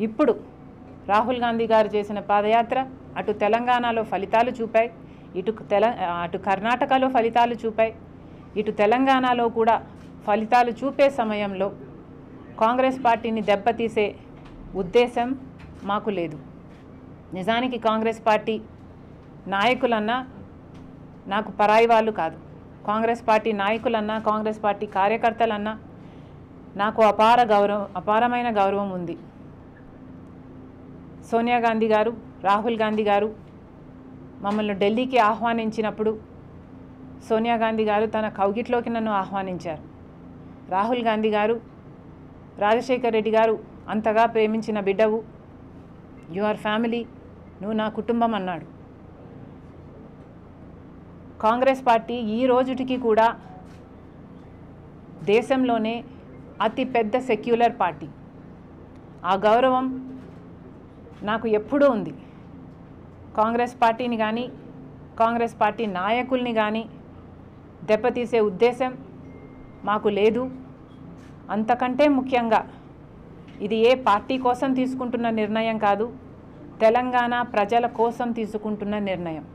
ఇప్పుడు రాహుల్ గాంధీ గారు చేసిన పాదయాత్ర అటు తెలంగాణలో ఫలితాలు చూపాయి, అటు కర్ణాటకలో ఫలితాలు చూపాయి, ఇటు తెలంగాణలో కూడా ఫలితాలు చూపే సమయంలో కాంగ్రెస్ పార్టీని దెబ్బతీసే ఉద్దేశం మాకు లేదు. నిజానికి కాంగ్రెస్ పార్టీ నాయకులన్నా నాకు పరాయి వాళ్ళు కాదు. కాంగ్రెస్ పార్టీ నాయకులన్నా, కాంగ్రెస్ పార్టీ కార్యకర్తలన్నా నాకు అపారమైన గౌరవం ఉంది. సోనియా గాంధీ గారు, రాహుల్ గాంధీ గారు మమ్మల్ని ఢిల్లీకి ఆహ్వానించినప్పుడు సోనియా గాంధీ గారు తన కౌగిట్లోకి నన్ను ఆహ్వానించారు. రాహుల్ గాంధీ గారు రాజశేఖర్ రెడ్డి గారు అంతగా ప్రేమించిన బిడ్డవు, యువర్ ఫ్యామిలీ, నువ్వు నా కుటుంబం అన్నాడు. కాంగ్రెస్ పార్టీ ఈ రోజుటికి కూడా దేశంలోనే అతి పెద్ద సెక్యులర్ పార్టీ. ఆ గౌరవం నాకు ఎప్పుడూ ఉంది. కాంగ్రెస్ పార్టీని కానీ, కాంగ్రెస్ పార్టీ నాయకుల్ని కానీ దెబ్బతీసే ఉద్దేశం మాకు లేదు. అంతకంటే ముఖ్యంగా ఇది ఏ పార్టీ కోసం తీసుకుంటున్న నిర్ణయం కాదు, తెలంగాణ ప్రజల కోసం తీసుకుంటున్న నిర్ణయం.